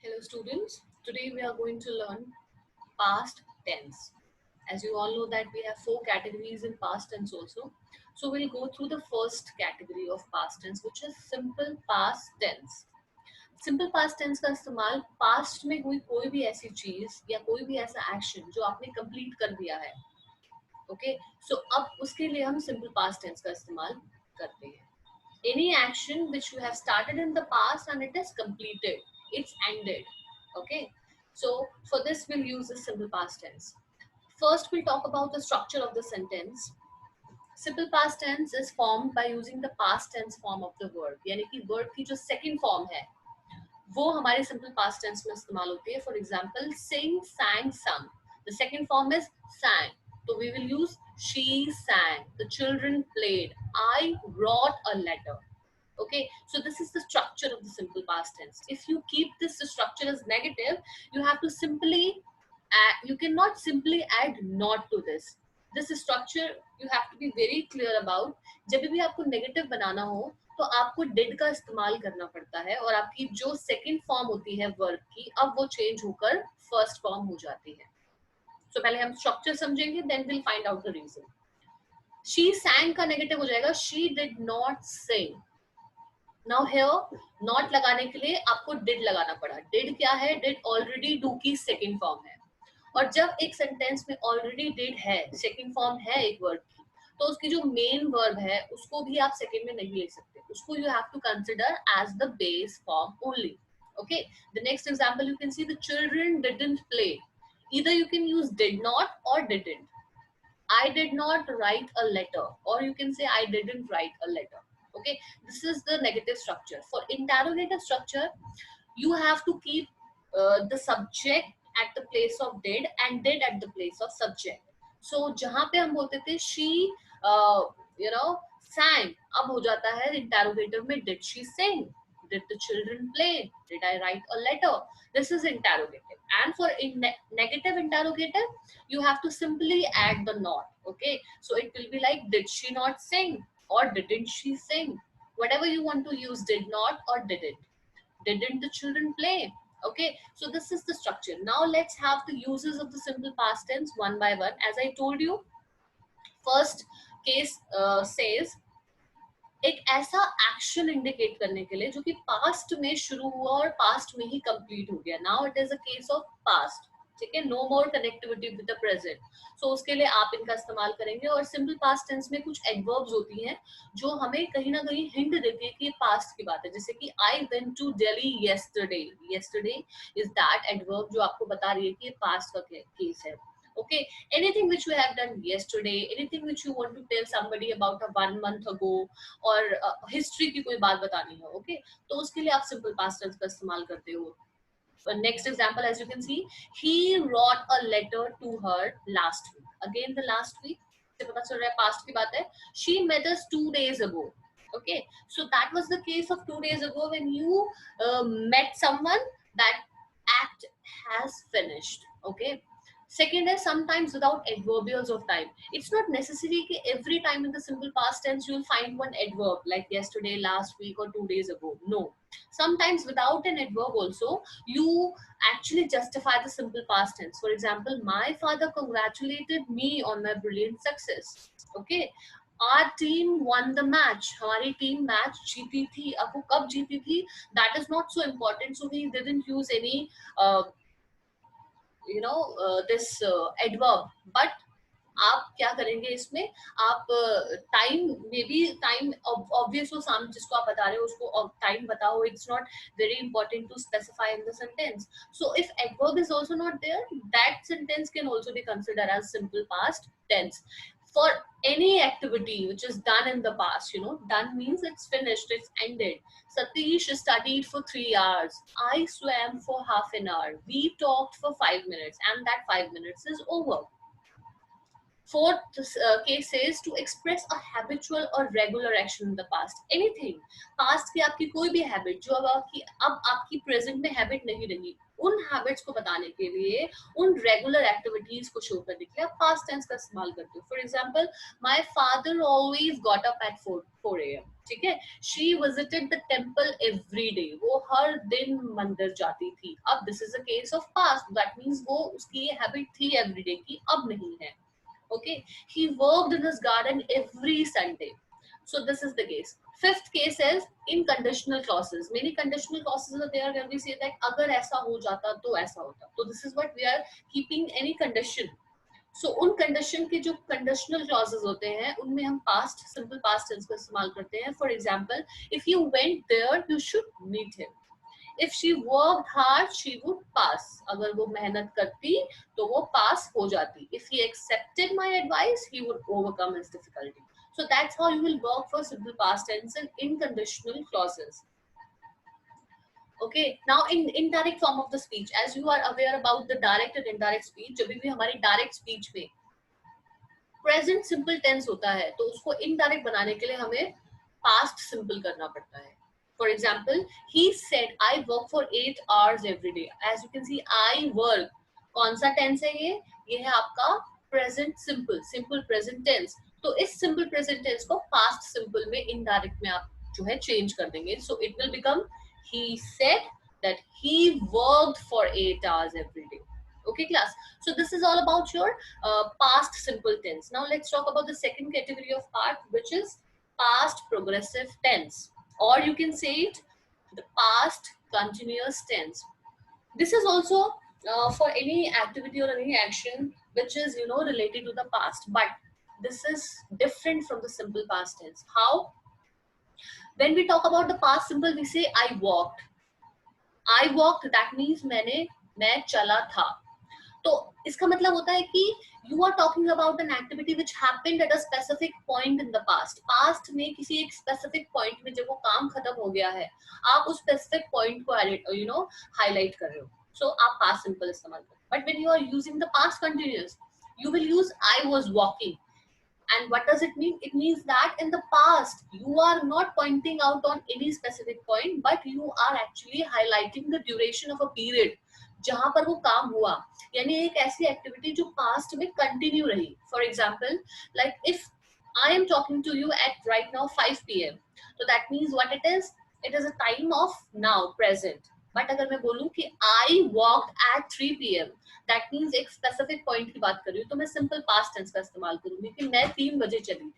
Hello students, today we are going to learn past tense. As you all know that we have four categories in past tense also. So we'll go through the first category of past tense which is simple past tense. Simple past tense का इस्तेमाल past में हुई कोई भी ऐसी चीज या कोई भी ऐसा एक्शन जो आपने कंप्लीट कर दिया है, ओके सो अब उसके लिए हम सिंपल पास्ट टेंस का इस्तेमाल करते हैं. Any action which you have started in the past and it is completed, it's ended. Okay, so for this we'll use the simple past tense. First we'll talk about the structure of the sentence. Simple past tense is formed by using the past tense form of the verb, यानी कि verb की जो second form है वो हमारे simple past tense में इस्तेमाल होती है. For example, sing, sang, sung. The second form is sang. So we will use she sang, the children played, I wrote a letter. Okay, so this is the structure of the simple past tense. If you keep this structure as negative, you have to simply you cannot simply add not to this structure. You have to be very clear about जब भी आपको negative बनाना हो तो आपको did का इस्तेमाल करना पड़ता है और आपकी जो सेकंड फॉर्म होती है वर्ब की अब वो चेंज होकर फर्स्ट फॉर्म हो जाती है. So पहले हम स्ट्रक्चर समझेंगे, then will find out the reason. She sang का नेगेटिव हो जाएगा she did not sing. Now here not लगाने के लिए आपको डिड लगाना पड़ा. डिड क्या है? डिड ऑलरेडी डू की सेकंड फॉर्म है और जब एक सेंटेंस में ऑलरेडी डिड है, सेकंड फॉर्म है एक वर्ड की, तो उसकी जो मेन वर्ब है उसको भी आप सेकंड में नहीं ले सकते. उसको you have to consider as the base form only. Okay, the next example you can see the children didn't play. Either you can use did not or didn't. I did not write a letter, or you can say I didn't write a letter. Okay, this is the negative structure. For interrogative structure, you have to keep the subject at the place of did and did at the place of subject. So जहाँ पे हम बोलते थे she you know sang, अब हो जाता है interrogative में did she sing, did the children play, did I write a letter. This is interrogative. And for negative interrogative, you have to simply add the not. Okay, so it will be like did she not sing or didn't she sing. Whatever you want to use, did not or didn't the children play. Okay, so this is the structure. Now let's have the uses of the simple past tense one by one. As I told you, first case says एक ऐसा action indicate करने के लिए जो कि past में शुरू हुआ और पास्ट में ही कंप्लीट हो गया. Now it is a case of past. ठीक है, no more connectivity with the present. So उसके लिए आप इनका इस्तेमाल करेंगे. और सिंपल पास्ट टेंस में कुछ एडवर्ब्स होती हैं जो हमें कहीं ना कहीं हिंट देती है कि ये पास्ट की बात है. जैसे कि I went to Delhi yesterday. Yesterday is that adverb जो आपको बता रही है कि ये पास्ट का केस है. Okay, anything which you have done yesterday, anything which you want to tell somebody about a 1 month ago, और हिस्ट्री की कोई बात बतानी है. ओके, तो उसके लिए आप सिंपल पास्ट टेंस का इस्तेमाल करते हो. Next example, as you can see, he wrote a letter to her last week. Again the last week से पता चल रहा है पास्ट की बात है. she met us 2 days ago. Okay, so that was the case of 2 days ago when you met someone. That act has finished. Okay, second is sometimes without adverbials of time. It's not necessary that every time in the simple past tense you will find one adverb like yesterday, last week or 2 days ago. No, sometimes without an adverb also you actually justify the simple past tense. For example, my father congratulated me on my brilliant success. Okay, our team won the match. हमारी team match जीती थी. अब वो कब जीती थी, that is not so important, so he didn't use any uh, this adverb. But आप क्या करेंगे इसमें, आप time may be time obvious हो, सामने जिसको आप बता रहे हो उसको टाइम बताओ. It's not very important to specify in the sentence. So if adverb is also not there, that sentence can also be considered as simple past tense for any activity which is done in the past. Done means it's finished, it's ended. Satish studied for 3 hours. I swam for half an hour. We talked for 5 minutes, and that 5 minutes is over. Fourth case is to express a habitual or regular action in the past. Anything past की आपकी कोई भी habit जो अब आपकी present में habit नहीं रही, उन habits को बताने के लिए, उन regular activities को show करने के लिए आप past tense का इस्तेमाल करते हो. For example, my father always got up at 4 a.m. ठीक है. She visited the temple every day. वो हर दिन मंदिर जाती थी. अब this is a case of past. That means वो उसकी ये habit थी everyday की, अब नहीं है. Okay, he worked in his garden every Sunday. So this is the case. Fifth case is in conditional clauses. Many conditional clauses are there where we say that अगर ऐसा हो जाता तो ऐसा होता. So this is what we are keeping any condition. So उन condition के जो conditional clauses होते हैं उनमें हम past simple past tense का इस्तेमाल करते हैं. For example, if you went there, you should meet him. If she worked hard, she would pass. अगर वो मेहनत करती तो वो pass हो जाती. If he accepted my advice, he would overcome his difficulty. So that's how you will work for simple past tense and inconditional clauses. Okay, now in indirect form of the speech, as you are aware about the direct and indirect speech, जब भी हमारी direct speech में present simple tense होता है तो उसको indirect बनाने के लिए हमें past simple करना पड़ता है. For example, he said, I work for 8 hours every day. As you can see, I work. कौन सा tense है ये? ये है आपका present simple, simple present tense. तो इस simple present tense को past simple में indirect में आप जो है change कर देंगे. So it will become, he said that he worked for 8 hours every day. Okay, class. So this is all about your past simple tense. Now let's talk about the second category of part, which is past progressive tense. Or you can say it the past continuous tense. This is also for any activity or any action which is related to the past, but this is different from the simple past tense. How? When we talk about the past simple, we say I walked. I walked, that means मैं चला था. तो इसका मतलब होता है कि you are talking about an activity which happened at a specific point in the past. Past में किसी एक specific point में जब वो काम खत्म हो गया है, आप उस specific point को highlight कर रहे हो. So आप past simple इस्तेमाल करो. But when you are using the past continuous, you will use I was walking. And what does it mean? It means that in the past, you are not pointing out on any specific point, but you are actually highlighting the duration of a period जहां पर वो काम हुआ. यानी एक ऐसी activity जो past में कंटिन्यू रही. For example, like if I am talking to you at right now 5 p.m. So that means what it is? It is a time of now, present. But अगर मैं बोलूं कि I walked at 3 p.m. That means एक specific point की बात कर रही हूँ तो मैं simple past tense का इस्तेमाल करूंगी कि मैं 3 बजे चली थी.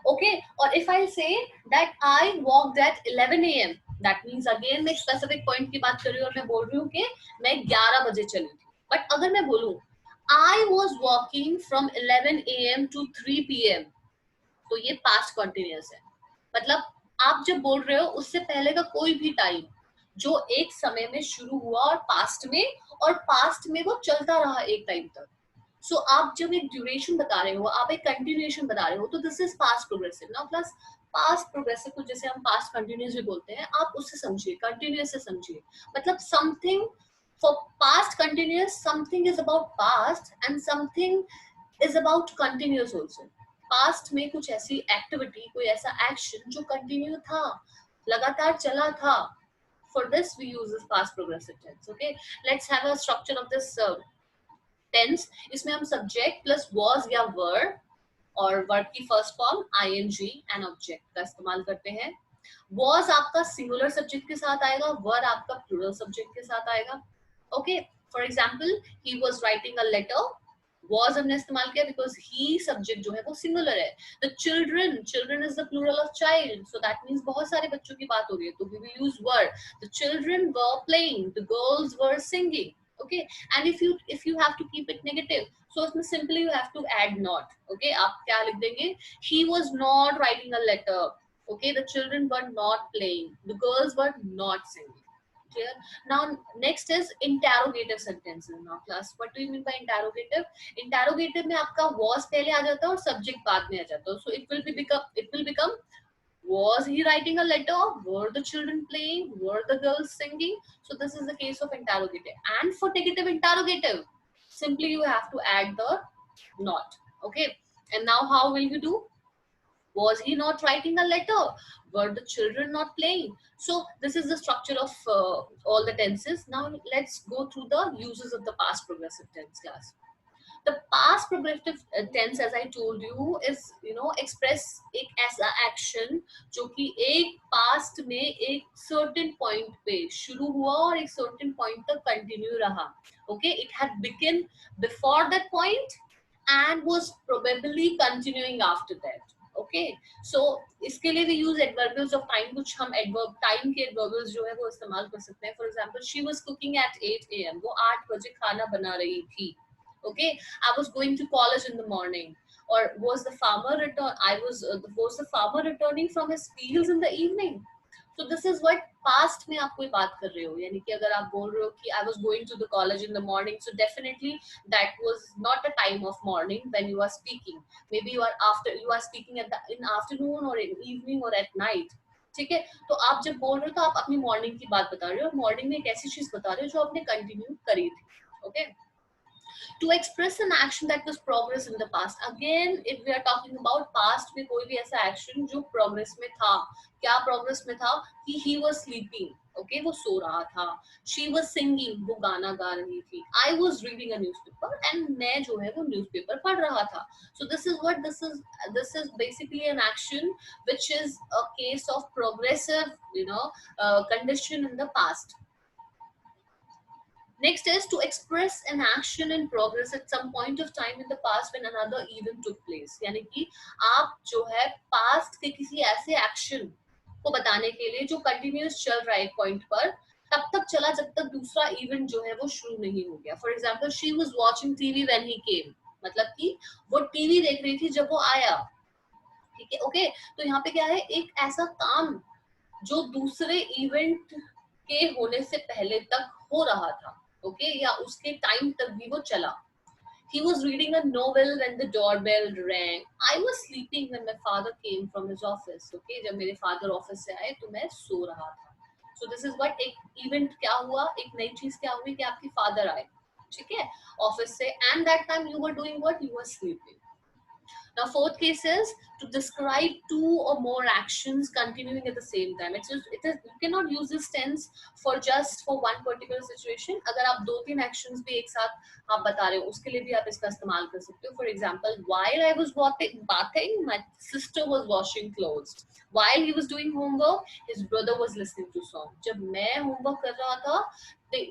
Okay, or if I say that I walked at 11 a.m. that means again मैं specific point की बात कर रही हूँ और मैं बोल रही हूँ कि मैं 11 बजे चली थी. But अगर मैं बोलूँ I was walking from 11 a.m. to 3 p.m. तो ये past continuous है. मतलब आप जब बोल रहे हो उससे पहले का कोई भी टाइम जो एक समय में शुरू हुआ और पास्ट में वो चलता रहा एक टाइम तक. सो आप जब एक ड्यूरेशन बता रहे हो, आप एक कंटिन्यूएशन बता रहे हो, तो this is past progressive. Now plus past progressive को जैसे हम पास्ट कंटिन्यूस भी बोलते हैं, आप उससे समझिए, कंटिन्यूस से समझिए. मतलब something for past continuous, something is about past and something is about continuous also. Past में कुछ ऐसी एक्टिविटी, कोई ऐसा एक्शन जो कंटिन्यू था, लगातार चला था. For this we use this past progressive tense. Okay, let's have a structure of this tense. इसमें हम सब्जेक्ट प्लस वॉज या वर और वर्ब की first form ing and object का इस्तेमाल करते हैं. वॉज आपका सिंगुलर सब्जेक्ट के साथ आएगा, वर आपका प्लूरल सब्जेक्ट के साथ आएगा. Okay, for example he was writing a letter. Was हमने इस्तेमाल किया बिकॉज ही सब्जेक्ट जो है वो सिंगुलर है. The children is the plural of child, so that means बहुत सारे बच्चों की बात हो रही है, तो we will use were. The children were playing, the girls were singing. Okay, and if you have to keep it negative, so simply you have to add not. Okay, आप क्या लिख देंगे? He was not writing a letter. Okay, the children were not playing, the girls were not singing. Clear? Now next is interrogative sentences. Now class, what do you mean by interrogative? Interrogative में आपका was पहले आ जाता है और subject बाद में आ जाता है. So it will become was he writing a letter? Were the children playing? Were the girls singing? So this is the case of interrogative. And for negative interrogative, simply you have to add the Not. Okay. And now how will you do? Was he not writing a letter? Were the children not playing? So this is the structure of all the tenses. Now let's go through the uses of the past progressive tense class. The past progressive tense, as I told you, is express एक ऐसा action जो कि एक past में एक certain point पे शुरू हुआ और एक certain point तक continue रहा. Okay, it had begun before that point and was probably continuing after that. Okay, so इसके लिए we use adverbials of time, कुछ हम adverb time के adverbials जो है वो इस्तेमाल कर सकते हैं. For example, she was cooking at 8 a.m. वो 8 बजे खाना बना रही थी. Okay, I was going to college in the morning. Or was the farmer returning from his fields in the evening? So this is what past में आप कोई बात कर रहे हो, यानी कि अगर आप बोल रहे हो कि I was going to the college in the morning, so definitely that was not a time of morning when you are speaking. Maybe you are speaking in afternoon or in evening or at night. ठीक है, तो आप जब बोल रहे हो तो आप अपनी मॉर्निंग की बात बता रहे हो, और मॉर्निंग में एक ऐसी चीज बता रहे हो जो आपने कंटिन्यू करी थी. Okay, to express an action that was progress in the past. Again, if we are talking about past में कोई भी ऐसा action जो progress में था, क्या progress में था कि he was sleeping. Okay, वो सो रहा था. She was singing, वो गाना गा रही थी. I was reading a newspaper and मैं जो है वो newspaper पढ़ रहा था. So this is basically an action which is a case of progressive condition in the past. Next is to express an action in progress at some point of time in the past when another event took place. यानी कि आप जो है past के किसी ऐसे action को बताने के लिए जो continuous चल रहा है एक point पर, तब तक चला जब तक दूसरा event जो है वो शुरू नहीं हो गया. For example, she was watching TV when he came. मतलब कि वो TV देख रही थी जब वो आया. ठीक है, ओके. तो यहाँ पे क्या है, एक ऐसा काम जो दूसरे इवेंट के होने से पहले तक हो रहा था. ओके, या उसके टाइम तक भी वो चला. He was reading a novel when the doorbell rang. I was sleeping when my father came from his office. Okay, जब मेरे फादर ऑफिस से आए तो मैं सो रहा था. So this is what एक इवेंट क्या हुआ, एक नई चीज क्या हुई कि आपके फादर आए, ठीक है, ऑफिस से, and that time you were doing what? You were sleeping. Now, fourth case is to describe two or more actions continuing at the same time. You cannot use this tense for just for one particular situation. अगर आप दो तीन actions भी एक साथ आप बता रहे हो, उसके लिए भी आप इसका इस्तेमाल कर सकते हो. For example, while I was bathing, my sister was washing clothes. While he was doing homework, his brother was listening to song. जब मैं homework कर रहा था,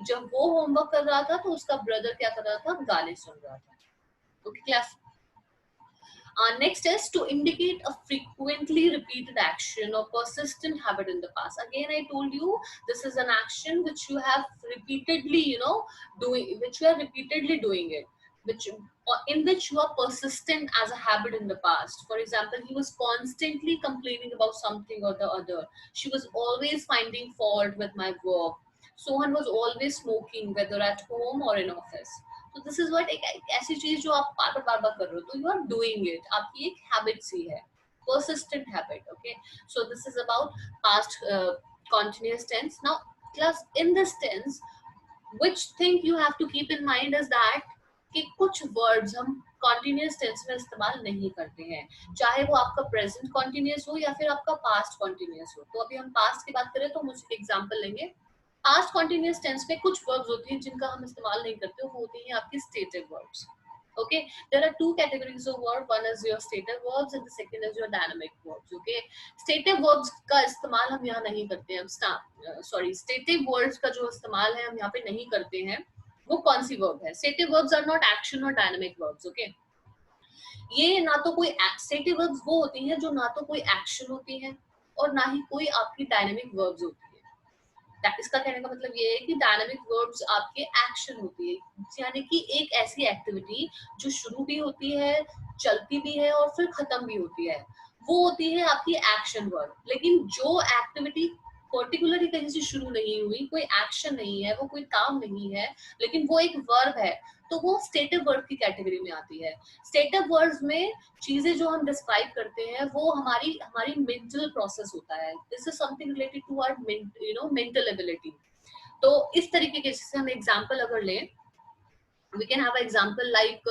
जब वो homework कर रहा था, तो उसका brother क्या कर रहा था? गाने सुन रहा था. Okay, class. Next is to indicate a frequently repeated action or persistent habit in the past. Again, I told you this is an action which you have repeatedly, doing it, in which you are persistent as a habit in the past. For example, he was constantly complaining about something or the other. She was always finding fault with my work. Sohan was always smoking, whether at home or in office. तो this is what एक ऐसी चीज जो आप बार बार कर रहे हो, तो यू आर डूइंग इट, आपकी एक हैबिट सी है, persistent habit. Okay, so this is about past continuous tense. Now class, in this tense, which thing you have to keep in mind is that कि कुछ वर्ड्स हम continuous tense में इस्तेमाल नहीं करते हैं, चाहे वो आपका प्रेजेंट कॉन्टिन्यूस हो या फिर आपका पास्ट कॉन्टिन्यूस हो. तो अभी हम पास्ट की बात करें तो हम उसकी एग्जांपल लेंगे. पास्ट कॉन्टिन्यूअस टेंस में कुछ वर्ब्स होती हैं जिनका हम इस्तेमाल नहीं करते, वो होती हैं आपकी stative verbs. Okay, there are two categories of verb. One is your stative verbs and the second is your dynamic verbs. Okay, stative verbs का इस्तेमाल हम यहाँ नहीं करते हैं. Stative words का जो इस्तेमाल है हम यहाँ पे नहीं करते हैं. वो कौन सी वर्ब है? Stative verbs are not action or dynamic verbs. Okay, ये ना तो कोई stative verbs वो होती हैं जो ना तो कोई action होती है और ना ही कोई आपकी dynamic verbs होती है. इसका कहने का मतलब ये है कि डायनामिक वर्ब्स आपके एक्शन होती है, यानी कि एक ऐसी एक्टिविटी जो शुरू भी होती है, चलती भी है और फिर खत्म भी होती है, वो होती है आपकी एक्शन वर्ब. लेकिन जो एक्टिविटी पर्टिकुलरली कहीं से शुरू नहीं हुई, कोई एक्शन नहीं है, वो कोई काम नहीं है, लेकिन वो एक वर्ब है, तो वो स्टेटिव वर्ब की कैटेगरी में आती है. स्टेटिव वर्ब्स में चीजें जो हम डिस्क्राइब करते हैं वो हमारी मेंटल प्रोसेस होता है. This is something related to our mental ability. तो इस तरीके के, जैसे हम एग्जांपल अगर लें, We can have an example like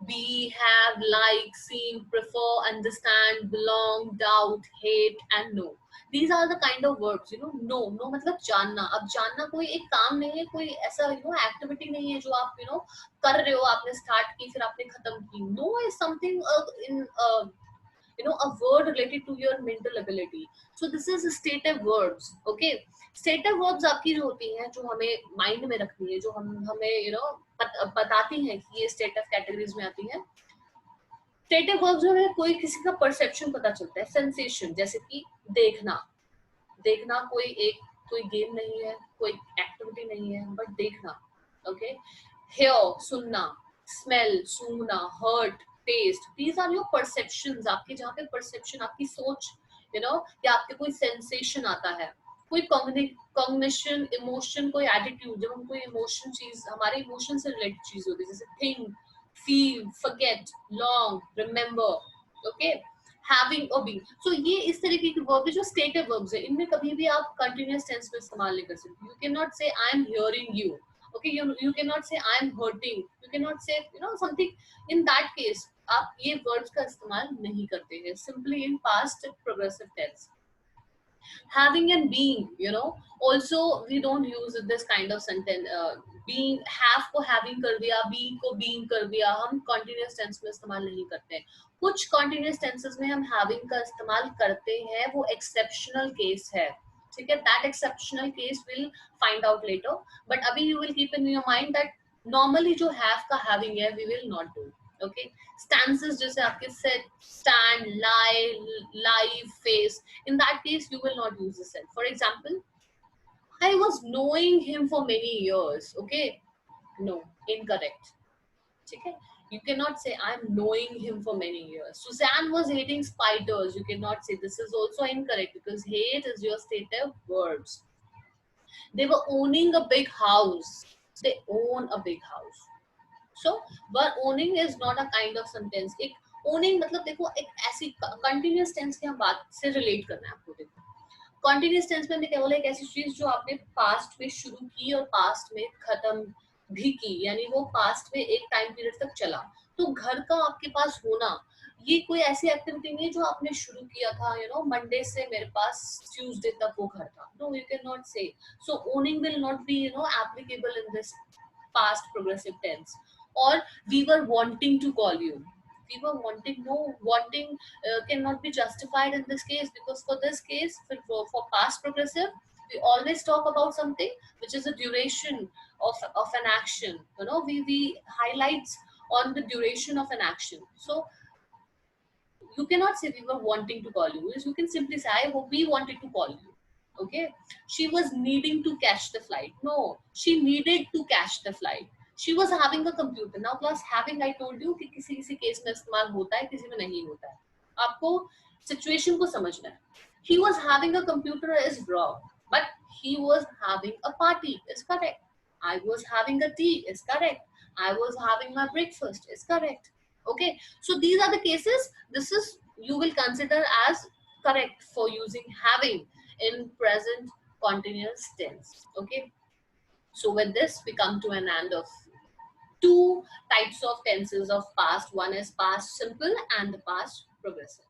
be, have, like, seen, prefer, understand, belong, doubt, hate and know. These are the kind of verbs, you know. No मतलब जानना. अब जानना कोई एक काम नहीं है, कोई ऐसा एक्टिविटी नहीं है जो आप कर रहे हो, आपने स्टार्ट की फिर आपने खत्म की. Know is something in a word related to your mental ability. So this is stative verbs. Okay, stative verbs आपकी जो होती हैं, जो हमें माइंड में रखनी है, जो हमें बताती हैं कि ये stative कैटेगरीज में आती हैं. स्टेटिव वर्ब्स में कोई किसी का परसेप्शन पता चलता है, सेंसेशन. जैसे कि देखना. देखना कोई गेम नहीं है, कोई एक्टिविटी नहीं है, बट देखना. ओके. हियर सुनना, स्मेल सूंघना, hurt taste. These are your perceptions. आपके जहाँ पे परसेप्शन, आपकी सोच, या आपके कोई सेंसेशन आता है, कोई कॉग्निशन, इमोशन, कोई एटीट्यूड. जब हम कोई इमोशन चीज, हमारे इमोशन से रिलेटेड चीज होती है, जैसे think, feel, forget, long, remember, okay, having or being. So ये इस तरीके के वर्ब है जो स्टेटिव वर्ब्स है. इनमें कभी भी आप कंटिन्यूअस टेंस में इस्तेमाल नहीं कर सकते. You cannot say I am hearing you. Okay, you cannot say I am hurting. You cannot say something. In that case आप ये वर्ड्स का इस्तेमाल नहीं करते हैं. Simply in past progressive tense. Having and being, also we don't use this kind of sentence. Being, have को having कर दिया, being को being कर दिया. हम continuous tense में इस्तेमाल नहीं करते हैं. कुछ continuous tenses में हम having का इस्तेमाल करते हैं, वो exceptional case है. ठीक है, that exceptional case we'll find out later, but अभी you will keep in your mind that normally जो have का having है we will not do. Okay, stances जैसे आपके set, stand, lie, live, face. In that case you will not use the set. For example, I was knowing him for many years. Okay, no, incorrect. Okay, you cannot say I'm knowing him for many years. Suzanne was hating spiders. You cannot say. This is also incorrect because hate is your stative verbs. They were owning a big house. They own a big house. So but owning is not a kind of sentence. एक owning मतलब देखो, एक ऐसी continuous tense की हम बात से relate करना है आपको. देखो continuous tense में हमने क्या बोला, एक ऐसी चीज जो आपने past में शुरू की और past में खत्म भी की, यानी वो past में एक time period तक चला. तो घर का आपके पास होना, ये कोई ऐसी एक्टिविटी नहीं है जो आपने शुरू किया था, मंडे से मेरे पास ट्यूसडे तक वो घर था. No, you can not say. So owning will not be applicable in this past progressive tense. Or we were wanting to call you. We were wanting. No, wanting cannot be justified in this case, because for this case, for past progressive, we always talk about something which is a duration of an action. We highlights on the duration of an action. So you cannot say we were wanting to call you. You can simply say I hope we wanted to call you. Okay, she was needing to catch the flight. No, she needed to catch the flight. She was having a computer. Now class having, I told you कि किसी किसी case में इस्तेमाल होता है, किसी में नहीं होता है. आपको सिचुएशन को समझना है. He was having a computer is wrong, but he was having a party is correct. I was having a tea is correct. I was having my breakfast is correct. Okay, so these are the cases. This is, you will consider as correct for using having in present continuous tense. Okay, so with this we come to an end of two types of tenses of past. One is past simple and the past progressive.